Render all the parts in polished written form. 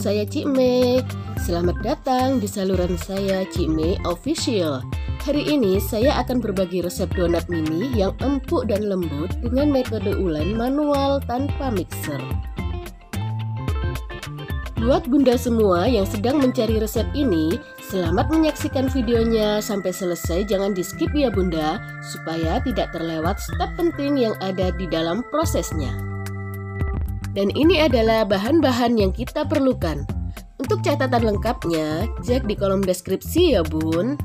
saya Cik Mei. Selamat datang di saluran saya Cik Mei Official. Hari ini saya akan berbagi resep donat mini yang empuk dan lembut dengan metode ulen manual tanpa mixer. Buat bunda semua yang sedang mencari resep ini, selamat menyaksikan videonya sampai selesai, jangan di skip ya bunda, supaya tidak terlewat step penting yang ada di dalam prosesnya. Dan ini adalah bahan-bahan yang kita perlukan. Untuk catatan lengkapnya, cek di kolom deskripsi ya bun.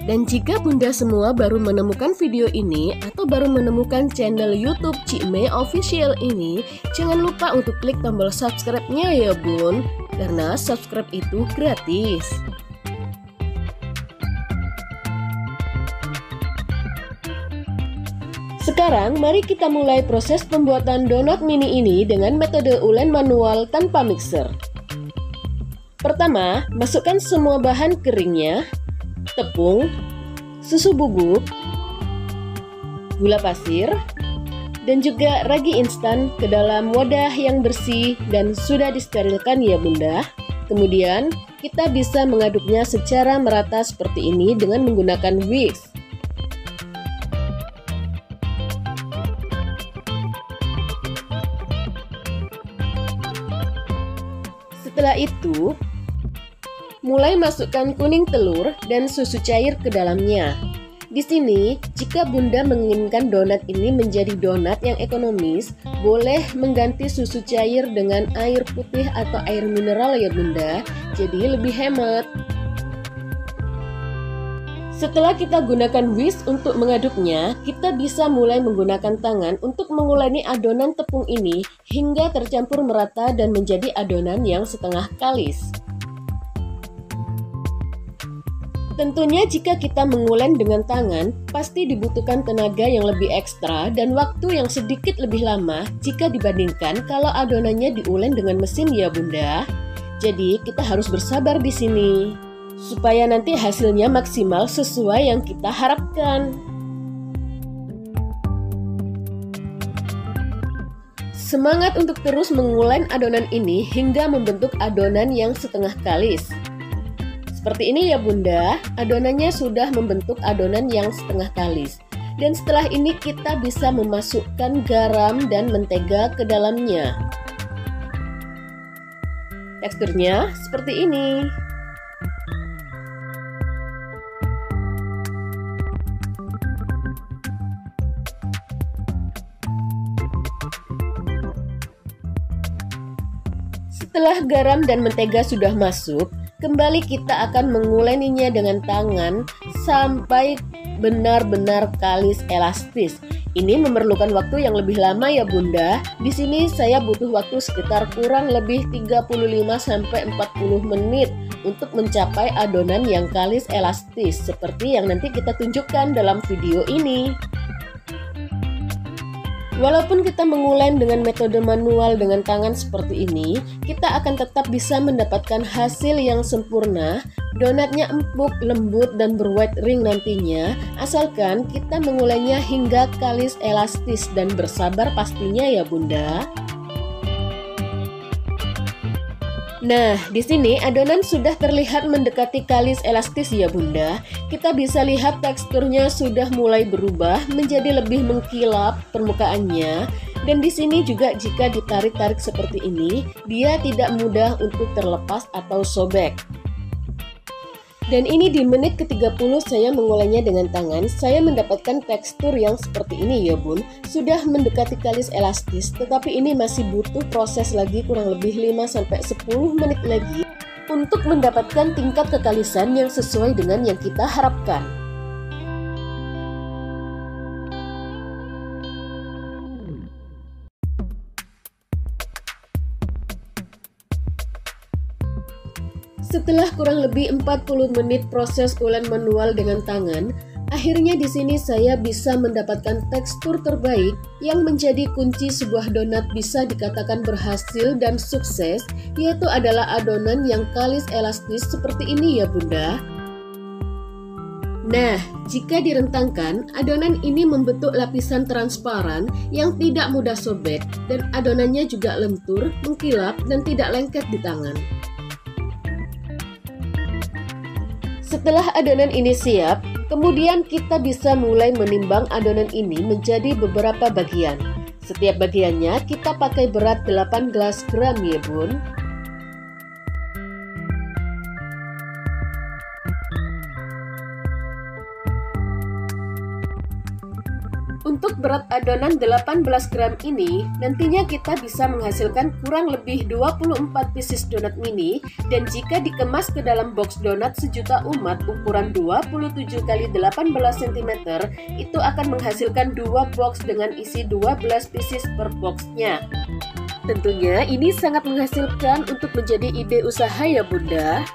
Dan jika bunda semua baru menemukan video ini atau baru menemukan channel YouTube Cik Mei Official ini, jangan lupa untuk klik tombol subscribe-nya ya bun, karena subscribe itu gratis. Sekarang mari kita mulai proses pembuatan donat mini ini dengan metode ulen manual tanpa mixer. Pertama, masukkan semua bahan keringnya, tepung, susu bubuk, gula pasir, dan juga ragi instan ke dalam wadah yang bersih dan sudah disterilkan ya bunda. Kemudian kita bisa mengaduknya secara merata seperti ini dengan menggunakan whisk. Setelah itu, mulai masukkan kuning telur dan susu cair ke dalamnya. Di sini, jika bunda menginginkan donat ini menjadi donat yang ekonomis, boleh mengganti susu cair dengan air putih atau air mineral ya bunda, jadi lebih hemat. Setelah kita gunakan whisk untuk mengaduknya, kita bisa mulai menggunakan tangan untuk menguleni adonan tepung ini hingga tercampur merata dan menjadi adonan yang setengah kalis. Tentunya jika kita mengulen dengan tangan, pasti dibutuhkan tenaga yang lebih ekstra dan waktu yang sedikit lebih lama jika dibandingkan kalau adonannya diulen dengan mesin ya bunda. Jadi kita harus bersabar di sini, supaya nanti hasilnya maksimal sesuai yang kita harapkan. Semangat untuk terus mengulen adonan ini hingga membentuk adonan yang setengah kalis. Seperti ini ya bunda, adonannya sudah membentuk adonan yang setengah kalis. Dan setelah ini kita bisa memasukkan garam dan mentega ke dalamnya. Teksturnya seperti ini. Setelah garam dan mentega sudah masuk, kembali kita akan menguleninya dengan tangan sampai benar-benar kalis elastis. Ini memerlukan waktu yang lebih lama ya bunda. Di sini saya butuh waktu sekitar kurang lebih 35-40 menit untuk mencapai adonan yang kalis elastis seperti yang nanti kita tunjukkan dalam video ini. Walaupun kita mengulen dengan metode manual dengan tangan seperti ini, kita akan tetap bisa mendapatkan hasil yang sempurna. Donatnya empuk, lembut, dan berwhite ring nantinya, asalkan kita mengulennya hingga kalis elastis dan bersabar pastinya ya bunda. Nah, di sini adonan sudah terlihat mendekati kalis elastis ya bunda. Kita bisa lihat teksturnya sudah mulai berubah menjadi lebih mengkilap permukaannya. Dan di sini juga jika ditarik-tarik seperti ini, dia tidak mudah untuk terlepas atau sobek. Dan ini di menit ke-30 saya mengulainya dengan tangan, saya mendapatkan tekstur yang seperti ini ya bun. Sudah mendekati kalis elastis, tetapi ini masih butuh proses lagi kurang lebih 5-10 menit lagi untuk mendapatkan tingkat kekalisan yang sesuai dengan yang kita harapkan. Setelah kurang lebih 40 menit proses ulen manual dengan tangan, akhirnya di sini saya bisa mendapatkan tekstur terbaik yang menjadi kunci sebuah donat bisa dikatakan berhasil dan sukses, yaitu adalah adonan yang kalis elastis seperti ini ya bunda. Nah, jika direntangkan, adonan ini membentuk lapisan transparan yang tidak mudah sobek dan adonannya juga lentur, mengkilap, dan tidak lengket di tangan. Setelah adonan ini siap, kemudian kita bisa mulai menimbang adonan ini menjadi beberapa bagian. Setiap bagiannya kita pakai berat 18 gram ya bun. Untuk berat adonan 18 gram ini, nantinya kita bisa menghasilkan kurang lebih 24 pieces donat mini, dan jika dikemas ke dalam box donat sejuta umat ukuran 27 x 18 cm, itu akan menghasilkan 2 box dengan isi 12 pieces per boxnya. Tentunya ini sangat menghasilkan untuk menjadi ide usaha ya bunda.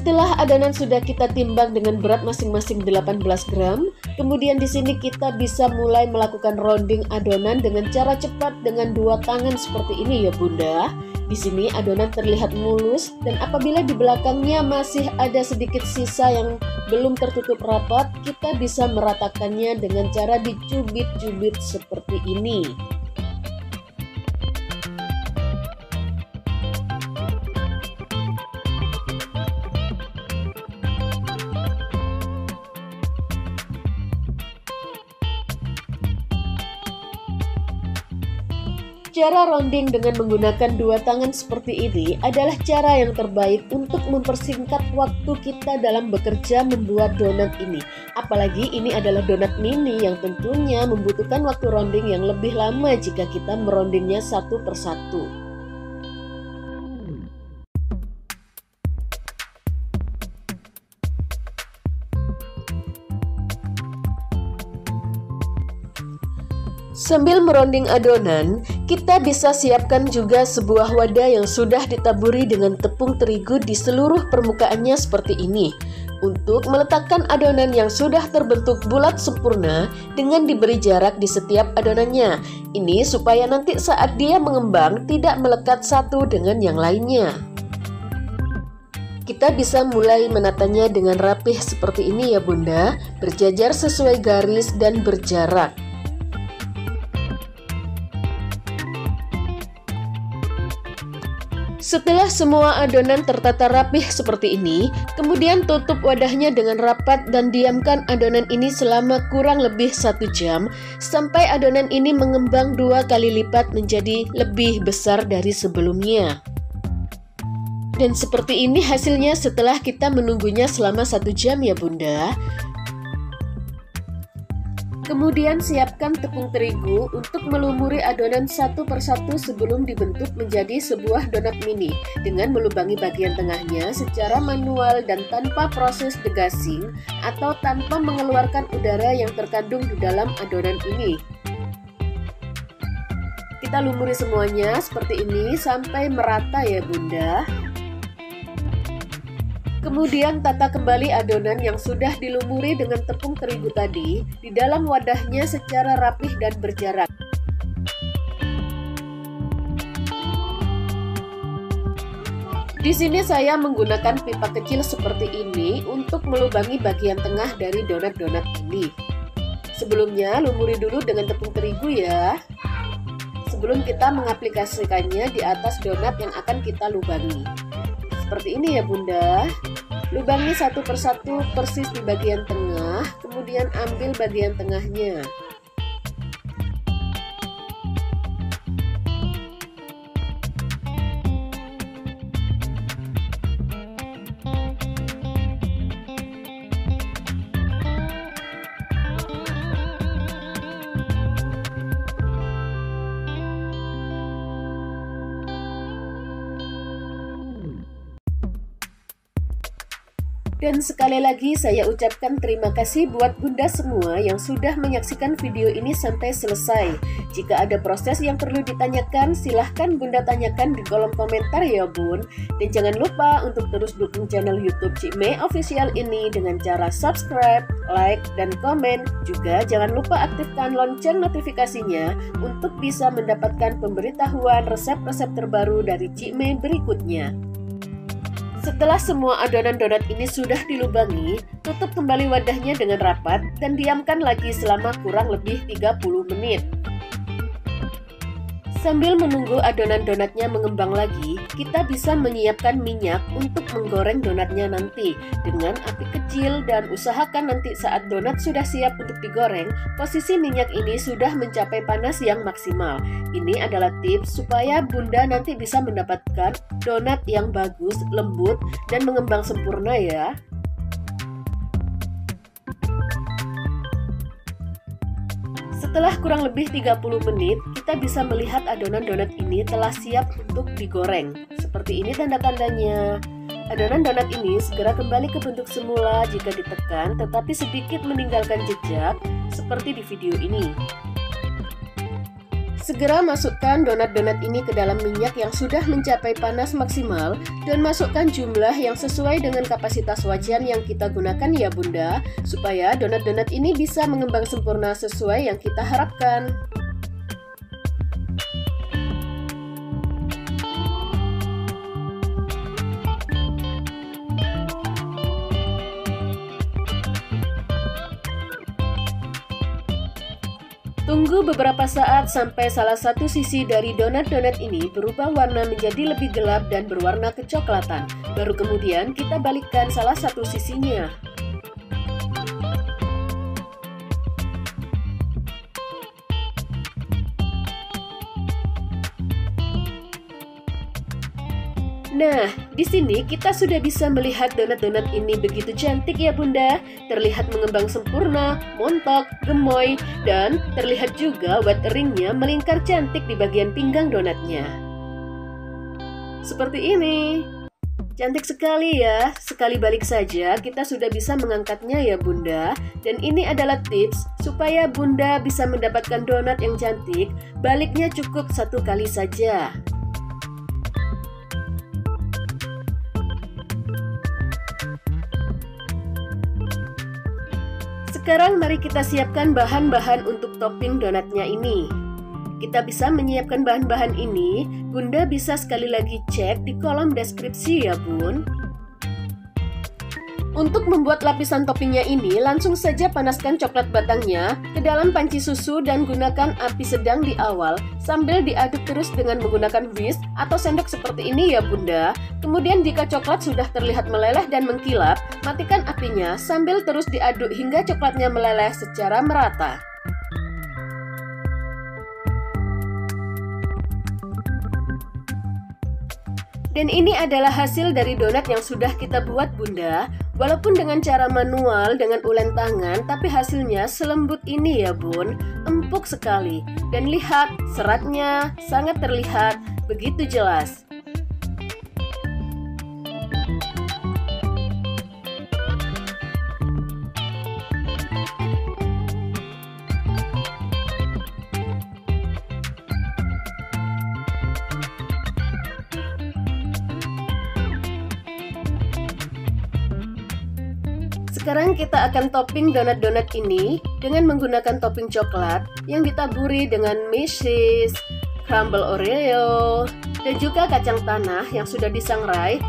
Setelah adonan sudah kita timbang dengan berat masing-masing 18 gram, kemudian di sini kita bisa mulai melakukan rounding adonan dengan cara cepat dengan 2 tangan seperti ini ya bunda. Di sini adonan terlihat mulus, dan apabila di belakangnya masih ada sedikit sisa yang belum tertutup rapat, kita bisa meratakannya dengan cara dicubit-cubit seperti ini. Cara rounding dengan menggunakan 2 tangan seperti ini adalah cara yang terbaik untuk mempersingkat waktu kita dalam bekerja membuat donat ini. Apalagi ini adalah donat mini yang tentunya membutuhkan waktu rounding yang lebih lama jika kita meroundingnya satu persatu. Sambil merounding adonan, kita bisa siapkan juga sebuah wadah yang sudah ditaburi dengan tepung terigu di seluruh permukaannya seperti ini, untuk meletakkan adonan yang sudah terbentuk bulat sempurna dengan diberi jarak di setiap adonannya. Ini supaya nanti saat dia mengembang tidak melekat satu dengan yang lainnya. Kita bisa mulai menatanya dengan rapih seperti ini ya bunda, berjajar sesuai garis dan berjarak. Setelah semua adonan tertata rapih seperti ini, kemudian tutup wadahnya dengan rapat dan diamkan adonan ini selama kurang lebih 1 jam sampai adonan ini mengembang 2 kali lipat menjadi lebih besar dari sebelumnya. Dan seperti ini hasilnya setelah kita menunggunya selama 1 jam ya bunda. Kemudian siapkan tepung terigu untuk melumuri adonan satu persatu sebelum dibentuk menjadi sebuah donat mini dengan melubangi bagian tengahnya secara manual dan tanpa proses degassing atau tanpa mengeluarkan udara yang terkandung di dalam adonan ini. Kita lumuri semuanya seperti ini sampai merata ya bunda. Kemudian tata kembali adonan yang sudah dilumuri dengan tepung terigu tadi di dalam wadahnya secara rapih dan berjarak. Di sini saya menggunakan pipa kecil seperti ini untuk melubangi bagian tengah dari donat-donat ini. Sebelumnya lumuri dulu dengan tepung terigu ya, sebelum kita mengaplikasikannya di atas donat yang akan kita lubangi. Seperti ini ya bunda. Lubangi satu persatu persis di bagian tengah, kemudian ambil bagian tengahnya. Dan sekali lagi saya ucapkan terima kasih buat Bunda semua yang sudah menyaksikan video ini sampai selesai. Jika ada proses yang perlu ditanyakan, silahkan Bunda tanyakan di kolom komentar ya Bun. Dan jangan lupa untuk terus dukung channel YouTube Cik Mei Official ini dengan cara subscribe, like, dan komen. Juga jangan lupa aktifkan lonceng notifikasinya untuk bisa mendapatkan pemberitahuan resep-resep terbaru dari Cik Mei berikutnya. Setelah semua adonan donat ini sudah dilubangi, tutup kembali wadahnya dengan rapat dan diamkan lagi selama kurang lebih 30 menit. Sambil menunggu adonan donatnya mengembang lagi, kita bisa menyiapkan minyak untuk menggoreng donatnya nanti dengan api kecil dan usahakan nanti saat donat sudah siap untuk digoreng, posisi minyak ini sudah mencapai panas yang maksimal. Ini adalah tips supaya Bunda nanti bisa mendapatkan donat yang bagus, lembut, dan mengembang sempurna ya. Setelah kurang lebih 30 menit, kita bisa melihat adonan donat ini telah siap untuk digoreng. Seperti ini tanda-tandanya. Adonan donat ini segera kembali ke bentuk semula jika ditekan, tetapi sedikit meninggalkan jejak, seperti di video ini. Segera masukkan donat-donat ini ke dalam minyak yang sudah mencapai panas maksimal dan masukkan jumlah yang sesuai dengan kapasitas wajan yang kita gunakan ya Bunda, supaya donat-donat ini bisa mengembang sempurna sesuai yang kita harapkan. Tunggu beberapa saat sampai salah satu sisi dari donat-donat ini berubah warna menjadi lebih gelap dan berwarna kecoklatan. Baru kemudian kita balikkan salah satu sisinya. Nah, di sini kita sudah bisa melihat donat-donat ini begitu cantik ya Bunda. Terlihat mengembang sempurna, montok, gemoy, dan terlihat juga wateringnya melingkar cantik di bagian pinggang donatnya. Seperti ini. Cantik sekali ya. Sekali balik saja kita sudah bisa mengangkatnya ya Bunda. Dan ini adalah tips supaya Bunda bisa mendapatkan donat yang cantik. Baliknya cukup satu kali saja. Sekarang mari kita siapkan bahan-bahan untuk topping donatnya ini. Kita bisa menyiapkan bahan-bahan ini, Bunda bisa sekali lagi cek di kolom deskripsi ya Bun. Untuk membuat lapisan toppingnya ini, langsung saja panaskan coklat batangnya ke dalam panci susu dan gunakan api sedang di awal sambil diaduk terus dengan menggunakan whisk atau sendok seperti ini ya Bunda. Kemudian jika coklat sudah terlihat meleleh dan mengkilap, matikan apinya sambil terus diaduk hingga coklatnya meleleh secara merata. Dan ini adalah hasil dari donat yang sudah kita buat Bunda. Walaupun dengan cara manual, dengan ulen tangan, tapi hasilnya selembut ini ya Bun. Empuk sekali. Dan lihat, seratnya sangat terlihat begitu jelas. Sekarang kita akan topping donat-donat ini dengan menggunakan topping coklat yang ditaburi dengan meses, crumble Oreo, dan juga kacang tanah yang sudah disangrai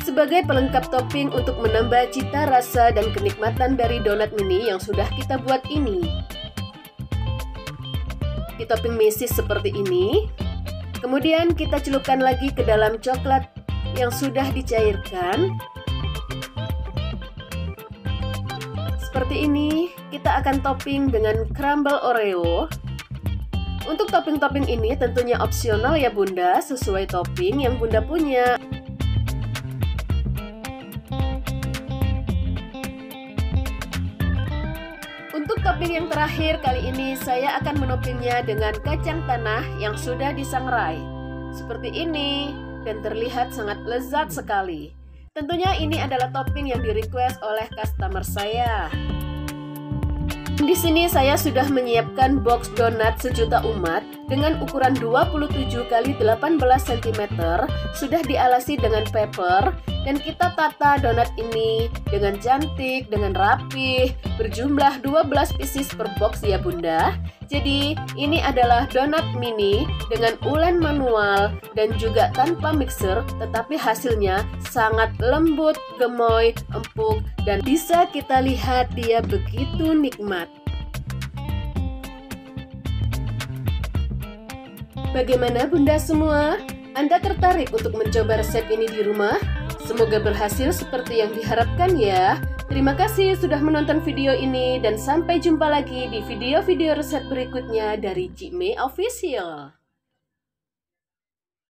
sebagai pelengkap topping untuk menambah cita rasa dan kenikmatan dari donat mini yang sudah kita buat ini. Di topping meses seperti ini, kemudian kita celupkan lagi ke dalam coklat yang sudah dicairkan. Seperti ini, kita akan topping dengan crumble Oreo. Untuk topping-topping ini tentunya opsional ya Bunda, sesuai topping yang Bunda punya. Untuk topping yang terakhir kali ini saya akan menopingnya dengan kacang tanah yang sudah disangrai. Seperti ini, dan terlihat sangat lezat sekali. Tentunya ini adalah topping yang di-request oleh customer saya. Di sini saya sudah menyiapkan box donat sejuta umat dengan ukuran 27 x 18 cm, sudah dialasi dengan paper, dan kita tata donat ini dengan cantik, dengan rapih, berjumlah 12 pieces per box ya bunda. Jadi ini adalah donat mini dengan ulen manual dan juga tanpa mixer, tetapi hasilnya sangat lembut, gemoy, empuk, dan bisa kita lihat dia begitu nikmat. Bagaimana bunda semua? Anda tertarik untuk mencoba resep ini di rumah? Semoga berhasil seperti yang diharapkan ya. Terima kasih sudah menonton video ini dan sampai jumpa lagi di video-video resep berikutnya dari Cik Mei Official.